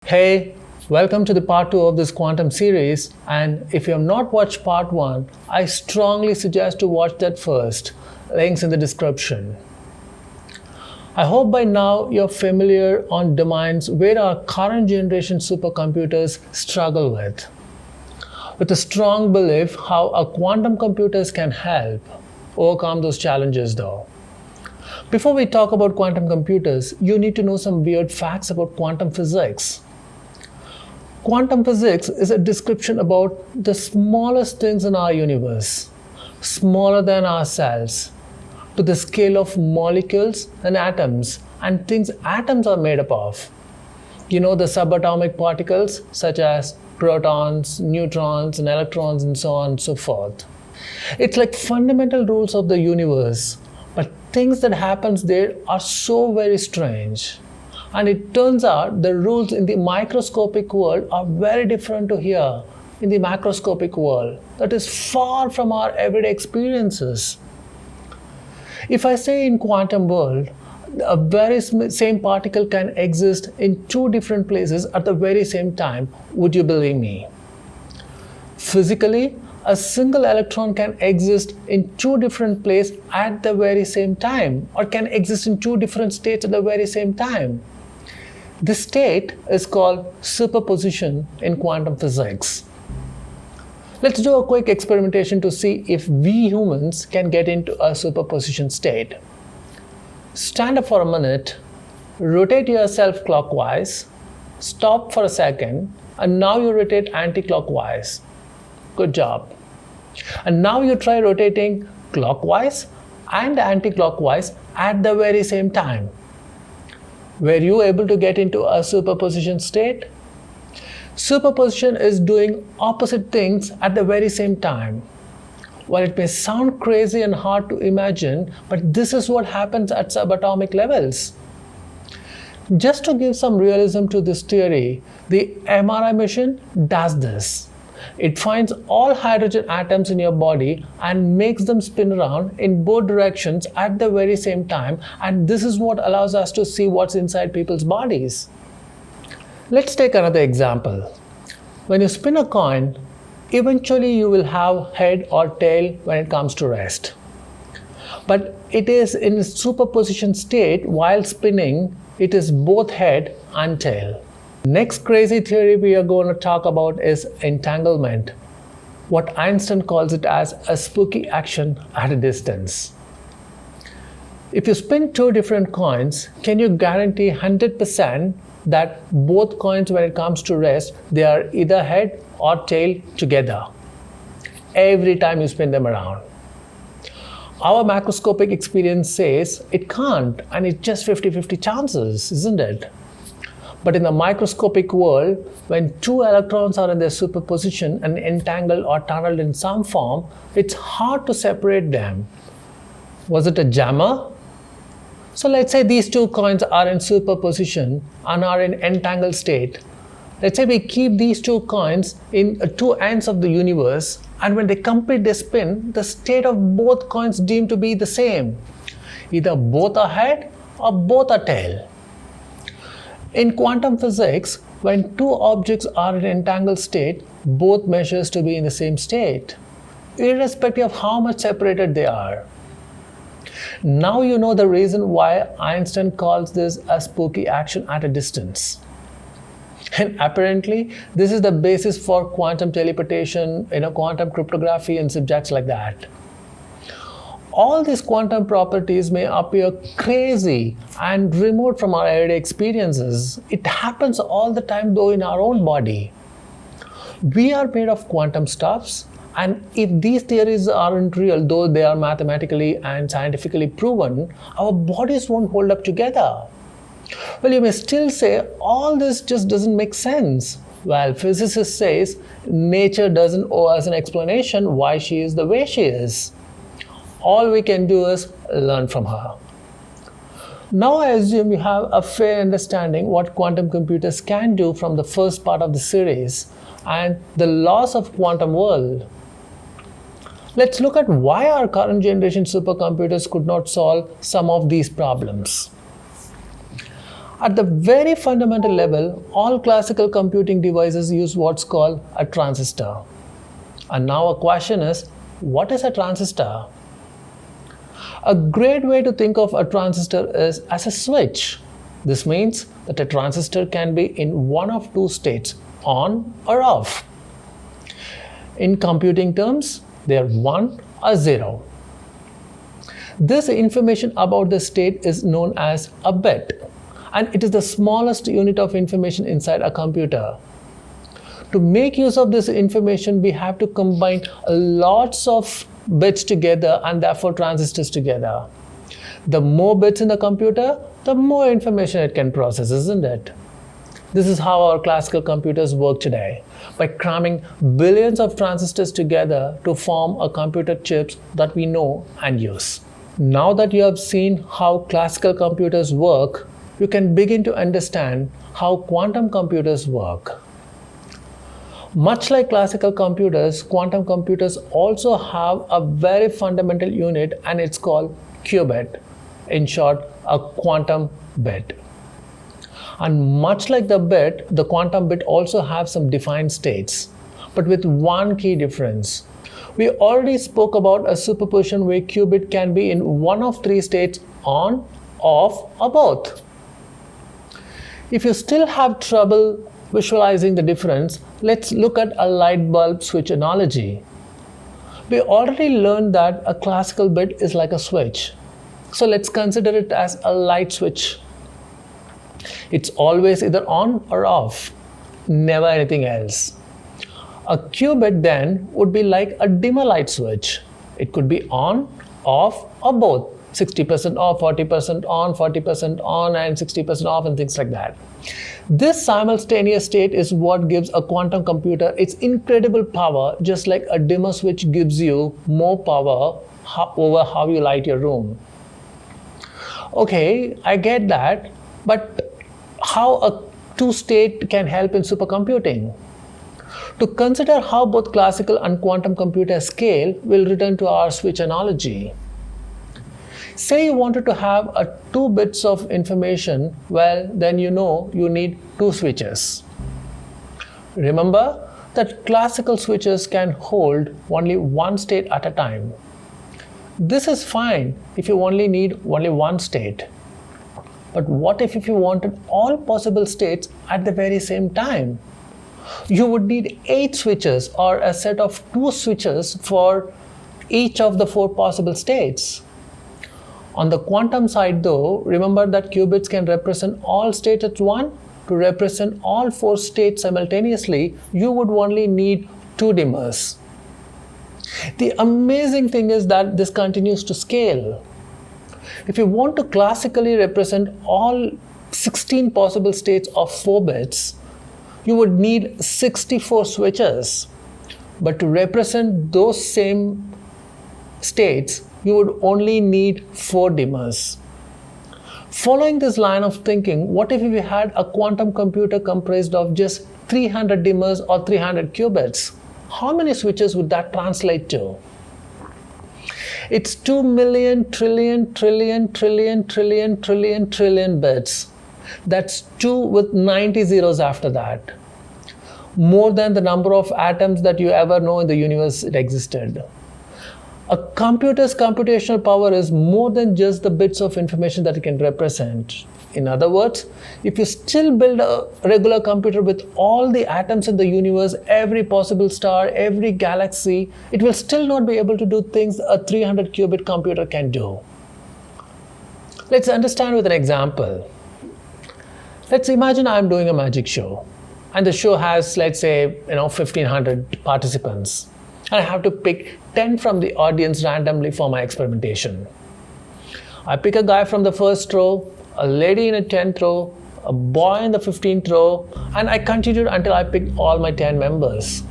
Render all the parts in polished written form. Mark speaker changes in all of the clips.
Speaker 1: Hey, welcome to the part 2 of this quantum series. And if you have not watched part 1, I strongly suggest to watch that first. Links in the description. I hope by now you're familiar on domains where our current generation supercomputers struggle with a strong belief how our quantum computers can help overcome those challenges though. Before we talk about quantum computers, you need to know some weird facts about quantum physics. Quantum physics is a description about the smallest things in our universe, smaller than our cells, to the scale of molecules and atoms, and things atoms are made up of. You know, the subatomic particles such as protons, neutrons, and electrons, and so on and so forth. It's like fundamental rules of the universe, but things that happens there are so very strange. And it turns out the rules in the microscopic world are very different to here in the macroscopic world that is far from our everyday experiences. If I say in quantum world, a very same particle can exist in two different places at the very same time, would you believe me? Physically, a single electron can exist in two different places at the very same time, or can exist in two different states at the very same time. This state is called superposition in quantum physics. Let's do a quick experimentation to see if we humans can get into a superposition state. Stand up for a minute, rotate yourself clockwise, stop for a second, and now you rotate anti-clockwise. Good job. And now you try rotating clockwise and anti-clockwise at the very same time. Were you able to get into a superposition state? Superposition is doing opposite things at the very same time. While it may sound crazy and hard to imagine, but this is what happens at subatomic levels. Just to give some realism to this theory, the MRI machine does this. It finds all hydrogen atoms in your body and makes them spin around in both directions at the very same time, and this is what allows us to see what's inside people's bodies. Let's take another example. When you spin a coin, eventually you will have head or tail when it comes to rest. But it is in superposition state while spinning, it is both head and tail. Next crazy theory we are going to talk about is entanglement. What Einstein calls it as a spooky action at a distance. If you spin two different coins, can you guarantee 100% that both coins when it comes to rest, they are either head or tail together every time you spin them around? Our macroscopic experience says it can't, and it's just 50-50 chances, isn't it? But in the microscopic world, when two electrons are in their superposition and entangled or tunneled in some form, it's hard to separate them. Was it a jammer? So let's say these two coins are in superposition and are in entangled state. Let's say we keep these two coins in two ends of the universe, and when they complete their spin, the state of both coins deemed to be the same. Either both are head or both are tail. In quantum physics, when two objects are in entangled state, both measures to be in the same state, irrespective of how much separated they are. Now you know the reason why Einstein calls this a spooky action at a distance. And apparently, this is the basis for quantum teleportation, quantum cryptography, and subjects like that. All these quantum properties may appear crazy and remote from our everyday experiences. It happens all the time though in our own body. We are made of quantum stuffs, and if these theories aren't real, though they are mathematically and scientifically proven, our bodies won't hold up together. Well, you may still say all this just doesn't make sense. Well, physicist says nature doesn't owe us an explanation why she is the way she is. All we can do is learn from her. Now I assume you have a fair understanding what quantum computers can do from the first part of the series and the laws of quantum world. Let's look at why our current generation supercomputers could not solve some of these problems. At the very fundamental level, all classical computing devices use what's called a transistor. And now a question is, what is a transistor? A great way to think of a transistor is as a switch. This means that a transistor can be in one of two states, on or off. In computing terms, they are 1 or 0. This information about the state is known as a bit, and it is the smallest unit of information inside a computer. To make use of this information, we have to combine lots of bits together and therefore transistors together. The more bits in the computer, the more information it can process, isn't it? This is how our classical computers work today, by cramming billions of transistors together to form a computer chips that we know and use. Now that you have seen how classical computers work, you can begin to understand how quantum computers work. Much like classical computers, quantum computers also have a very fundamental unit, and it's called qubit. In short, a quantum bit. And much like the bit, the quantum bit also has some defined states, but with one key difference. We already spoke about a superposition where qubit can be in one of three states, on, off, or both. If you still have trouble visualizing the difference, let's look at a light bulb switch analogy. We already learned that a classical bit is like a switch. So let's consider it as a light switch. It's always either on or off, never anything else. A qubit then would be like a dimmer light switch. It could be on, off, or both. 60% off, 40% on, 40% on, and 60% off, and things like that. This simultaneous state is what gives a quantum computer its incredible power, just like a dimmer switch gives you more power over how you light your room. Okay, I get that, but how a two-state can help in supercomputing? To consider how both classical and quantum computers scale, we'll return to our switch analogy. Say you wanted to have two bits of information, well, then you know you need two switches. Remember that classical switches can hold only one state at a time. This is fine if you only need only one state. But what if you wanted all possible states at the very same time? You would need 8 switches, or a set of 2 switches for each of the 4 possible states. On the quantum side though, remember that qubits can represent all states at once. To represent all 4 states simultaneously, you would only need 2 dimmers. The amazing thing is that this continues to scale. If you want to classically represent all 16 possible states of 4 bits, you would need 64 switches. But to represent those same states, you would only need 4 dimmers. Following this line of thinking, what if we had a quantum computer comprised of just 300 dimmers or 300 qubits? How many switches would that translate to? It's 2 million trillion trillion trillion trillion trillion trillion bits. That's 2 with 90 zeros after that. More than the number of atoms that you ever know in the universe it existed. A computer's computational power is more than just the bits of information that it can represent. In other words, if you still build a regular computer with all the atoms in the universe, every possible star, every galaxy, it will still not be able to do things a 300 qubit computer can do. Let's understand with an example. Let's imagine I'm doing a magic show, and the show has, let's say, 1,500 participants. And I have to pick 10 from the audience randomly for my experimentation. I pick a guy from the first row, a lady in the 10th row, a boy in the 15th row, and I continued until I picked all my 10 members.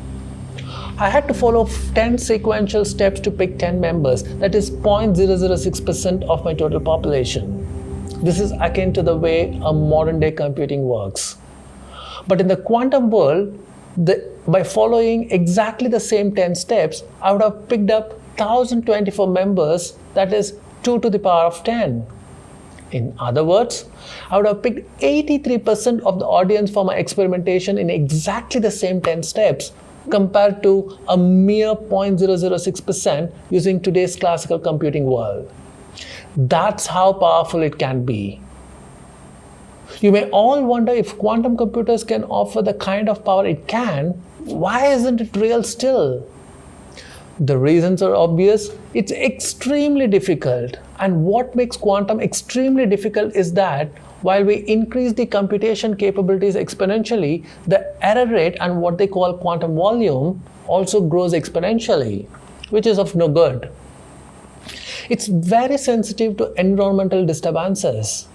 Speaker 1: I had to follow 10 sequential steps to pick 10 members, that is 0.006% of my total population. This is akin to the way a modern day computing works. But in the quantum world, by following exactly the same 10 steps, I would have picked up 1024 members, that is 2 to the power of 10. In other words, I would have picked 83% of the audience for my experimentation in exactly the same 10 steps compared to a mere 0.006% using today's classical computing world. That's how powerful it can be. You may all wonder if quantum computers can offer the kind of power it can, why isn't it real still? The reasons are obvious. It's extremely difficult. And what makes quantum extremely difficult is that while we increase the computation capabilities exponentially, the error rate and what they call quantum volume also grows exponentially, which is of no good. It's very sensitive to environmental disturbances.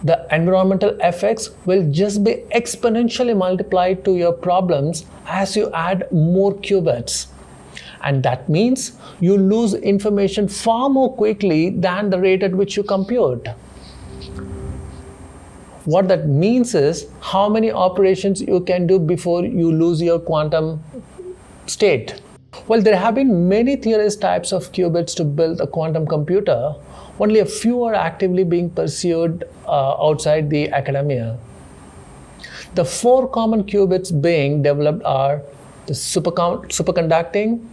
Speaker 1: The environmental effects will just be exponentially multiplied to your problems as you add more qubits. And that means you lose information far more quickly than the rate at which you compute. What that means is how many operations you can do before you lose your quantum state. Well, there have been many theorized types of qubits to build a quantum computer. Only a few are actively being pursued outside the academia. The 4 common qubits being developed are the superconducting,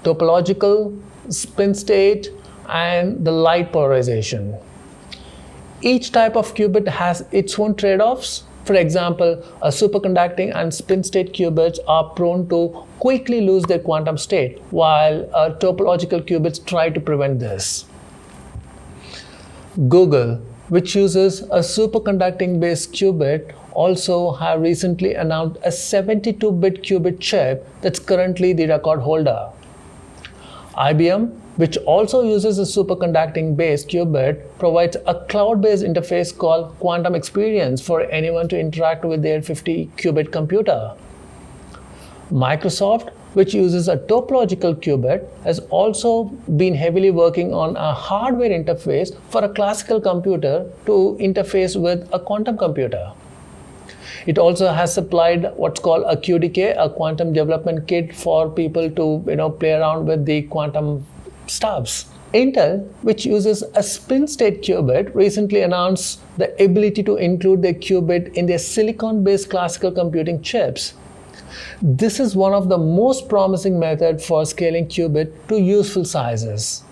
Speaker 1: topological, spin state, and the light polarization. Each type of qubit has its own trade-offs. For example, a superconducting and spin state qubits are prone to quickly lose their quantum state, while topological qubits try to prevent this. Google, which uses a superconducting-based qubit, also have recently announced a 72-bit qubit chip that's currently the record holder. IBM, which also uses a superconducting-based qubit, provides a cloud-based interface called Quantum Experience for anyone to interact with their 50-qubit computer. Microsoft, which uses a topological qubit, has also been heavily working on a hardware interface for a classical computer to interface with a quantum computer. It also has supplied what's called a QDK, a quantum development kit for people to play around with the quantum stuffs. Intel, which uses a spin state qubit, recently announced the ability to include their qubit in their silicon-based classical computing chips. This is one of the most promising methods for scaling qubit to useful sizes.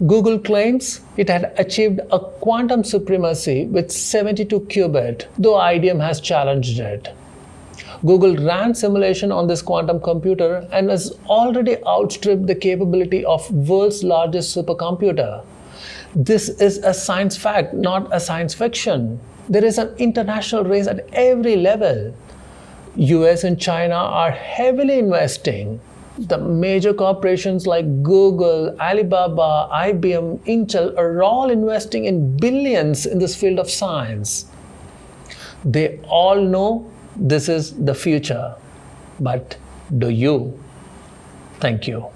Speaker 1: Google claims it had achieved a quantum supremacy with 72 qubit, though IBM has challenged it. Google ran simulation on this quantum computer and has already outstripped the capability of world's largest supercomputer. This is a science fact, not a science fiction. There is an international race at every level. US and China are heavily investing. The major corporations like Google, Alibaba, IBM, Intel are all investing in billions in this field of science. They all know this is the future. But do you? Thank you.